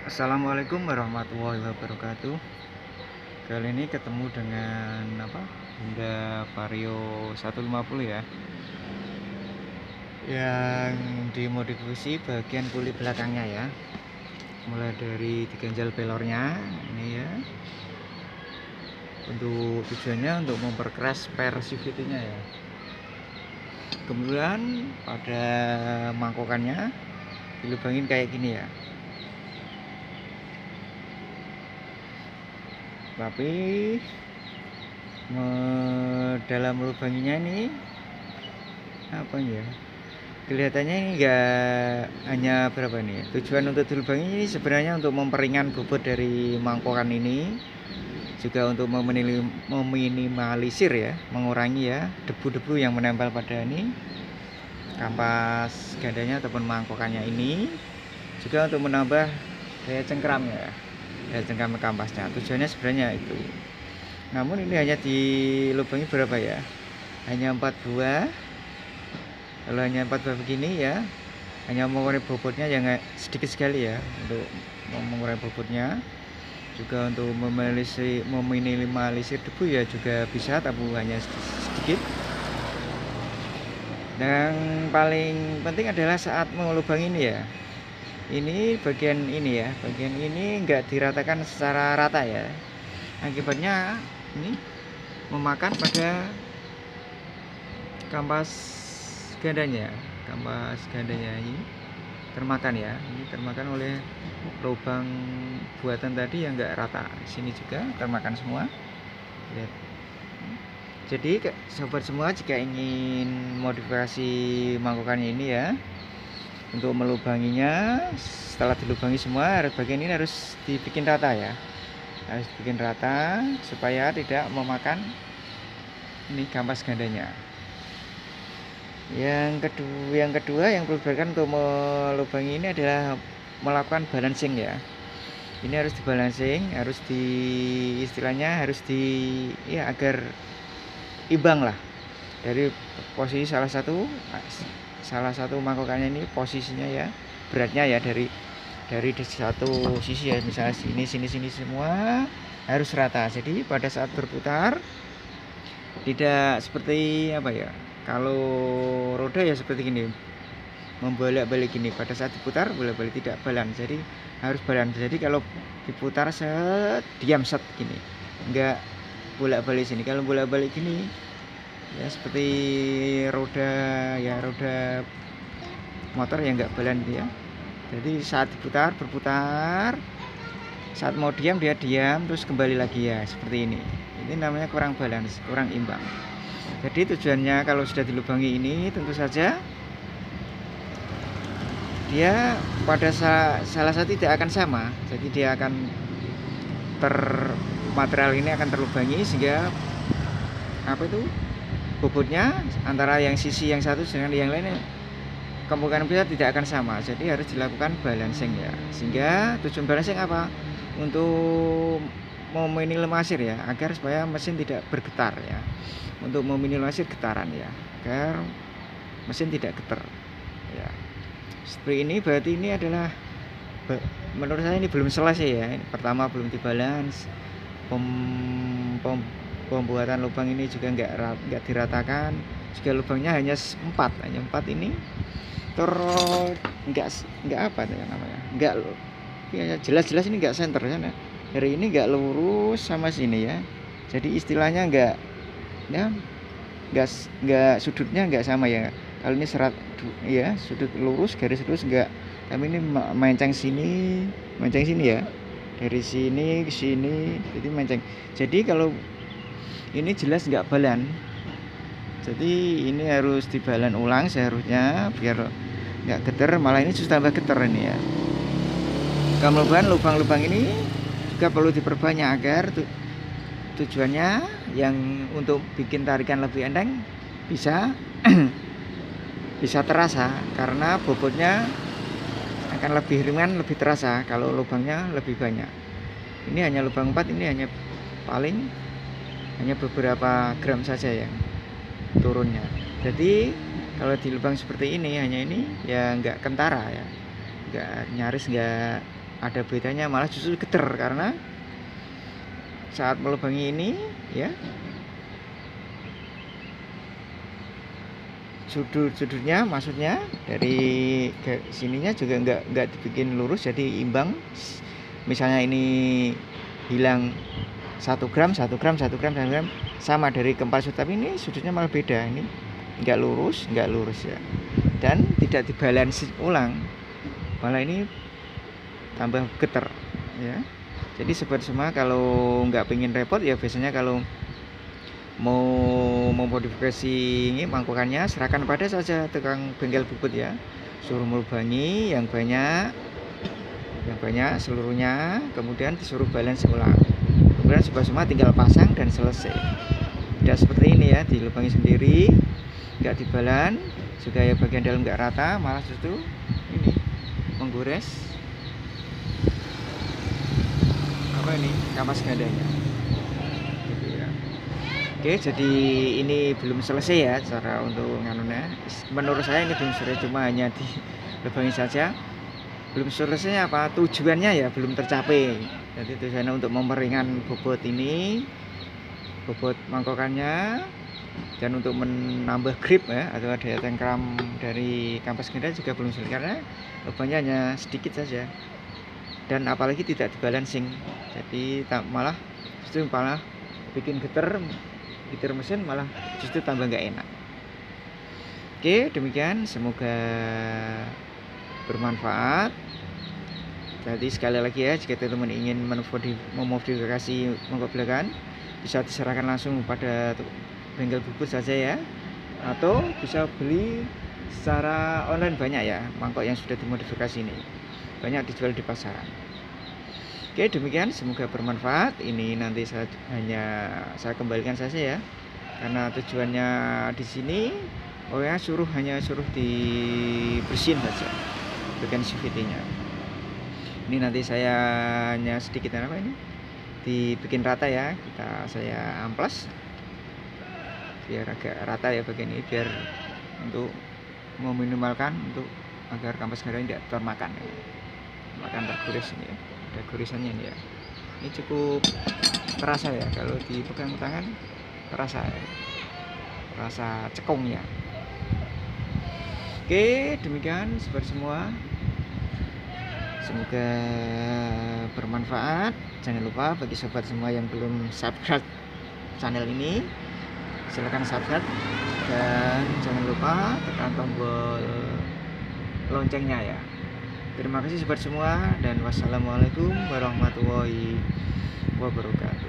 Assalamualaikum warahmatullahi wabarakatuh. Kali ini ketemu dengan Honda Vario 150 ya, yang dimodifikasi bagian kulit belakangnya ya, mulai dari diganjal pelornya ini ya, untuk tujuannya untuk memperkeras persivity-nya ya. Kemudian pada mangkokannya dilubangin kayak gini ya, tapi dalam lubanginya ini kelihatannya ini enggak hanya berapa nih. Tujuan untuk dilubangi ini sebenarnya untuk memperingan bobot dari mangkokan ini, juga untuk meminimalisir ya, mengurangi ya debu-debu yang menempel pada ini kampas gandanya ataupun mangkokannya ini, juga untuk menambah daya cengkram ya, daya cengkram kampasnya. Tujuannya sebenarnya itu. Namun ini hanya dilubangi berapa ya, hanya 4 buah. Kalau hanya 4 buah begini ya, hanya mengurangi bobotnya yang sedikit sekali ya, untuk mengurangi bobotnya, juga untuk meminimalisir debu ya juga bisa, tapi hanya sedikit. Dan paling penting adalah saat melubang ini ya, ini bagian ini enggak diratakan secara rata ya, akibatnya ini memakan pada kampas gandanya ini termakan ya, ini termakan oleh lubang buatan tadi yang enggak rata. Sini juga termakan semua. Lihat. Jadi sobat semua, jika ingin modifikasi mangkokannya ini ya, untuk melubanginya, setelah dilubangi semua, bagian ini harus dibikin rata ya, harus bikin rata supaya tidak memakan ini kampas gandanya. Yang kedua yang perlu dilakukan untuk melubangi ini adalah melakukan balancing ya. Ini harus dibalancing, harus istilahnya harus agar imbang lah, dari posisi salah satu mangkokannya ini posisinya ya, beratnya ya, dari satu sisi ya, misalnya sini semua harus rata. Jadi pada saat berputar tidak seperti kalau roda ya seperti gini, membolak-balik gini, pada saat diputar bolak-balik, tidak balance. Jadi harus balance. Jadi kalau diputar diam gini, enggak bolak-balik sini. Kalau bolak-balik gini ya seperti roda motor ya, enggak balance ya. Jadi saat berputar, saat mau diam dia diam, terus kembali lagi ya, seperti ini. Ini namanya kurang balance, kurang imbang. Jadi tujuannya kalau sudah dilubangi ini, tentu saja dia pada salah satu tidak akan sama. Jadi dia akan material ini akan terlubangi, sehingga bobotnya antara yang sisi yang satu dengan yang lainnya kemungkinan besar tidak akan sama. Jadi harus dilakukan balancing ya. Sehingga tujuan balancing apa? Untuk meminimalisir ya, agar supaya mesin tidak bergetar ya, untuk meminimalisir getaran ya, agar mesin tidak getar ya. Seperti ini. Berarti ini adalah, menurut saya ini belum selesai ya. Ini pertama belum dibalance, pembuatan lubang ini juga enggak diratakan, juga lubangnya hanya 4 ini, terus enggak jelas-jelas ini enggak center sana. Hari ini enggak lurus sama sini ya. Jadi istilahnya enggak sudutnya enggak sama ya. Kalau ini sudut lurus, garis lurus enggak. Tapi ini menceng sini ya. Dari sini ke sini, jadi menceng. Jadi kalau ini jelas enggak balan. Jadi ini harus dibalan ulang seharusnya, biar enggak getar, malah ini justru tambah getar ini ya. Kemudian lubang-lubang ini juga perlu diperbanyak agar tujuannya yang untuk bikin tarikan lebih enteng bisa bisa terasa, karena bobotnya akan lebih ringan, lebih terasa kalau lubangnya lebih banyak. Ini hanya lubang 4, ini hanya beberapa gram saja yang turunnya. Jadi kalau di lubang seperti ini, hanya ini ya enggak kentara ya, nyaris enggak ada bedanya, malah justru geter karena saat melubangi ini ya, sudut-sudutnya maksudnya dari sininya juga nggak dibikin lurus, jadi imbang. Misalnya ini hilang 1 gram, 1 gram, 1 gram, 1 gram sama dari keempat sudut, tapi ini sudutnya malah beda, ini nggak lurus ya, dan tidak dibalansi ulang, malah ini tambah geter ya. Jadi sobat semua, kalau nggak pengen repot ya, biasanya kalau mau memodifikasi ini mangkokannya, serahkan pada saja tukang bengkel bubut ya, suruh melubangi yang banyak seluruhnya, kemudian disuruh balance ulang, kemudian sobat semua tinggal pasang dan selesai. Tidak seperti ini ya, dilubangi sendiri, nggak dibalan juga ya, bagian dalam nggak rata, malah justru ini menggores apa ini, kampas gandanya gitu ya. Oke, jadi ini belum selesai ya cara untuk nganunya. Menurut saya ini belum selesai, cuma hanya dilubangi saja. Belum selesai apa tujuannya ya, belum tercapai. Jadi tujuannya untuk memperingan bobot ini, bobot mangkokannya, dan untuk menambah grip ya, atau daya tengkram dari kampas ganda juga belum selesai karena lubangnya hanya sedikit saja, dan apalagi tidak dibalancing, jadi malah justru malah bikin geter mesin, malah justru tambah nggak enak. Oke, demikian, semoga bermanfaat. Jadi sekali lagi ya, jika teman-teman ingin memodifikasi mangkok belakang, bisa diserahkan langsung pada bengkel bubut saja ya, atau bisa beli secara online, banyak ya mangkok yang sudah dimodifikasi ini, banyak dijual di pasaran. Oke, demikian, semoga bermanfaat. Ini nanti saya kembalikan saja ya, karena tujuannya di sini hanya suruh dibersihin saja bagian CVT-nya. Ini nanti saya hanya sedikit apa ini dibikin rata ya, saya amplas biar agak rata ya bagian ini, biar untuk meminimalkan untuk agar kampas ganda tidak termakan ya. Tergores ini ya, ada gorisannya ini ya. Ini cukup terasa ya, kalau dipegang tangan terasa ya, rasa cekungnya. Oke, demikian sobat semua, semoga bermanfaat. Jangan lupa bagi sobat semua yang belum subscribe channel ini, silahkan subscribe, dan jangan lupa tekan tombol loncengnya ya. Terima kasih sobat semua, dan wassalamualaikum warahmatullahi wabarakatuh.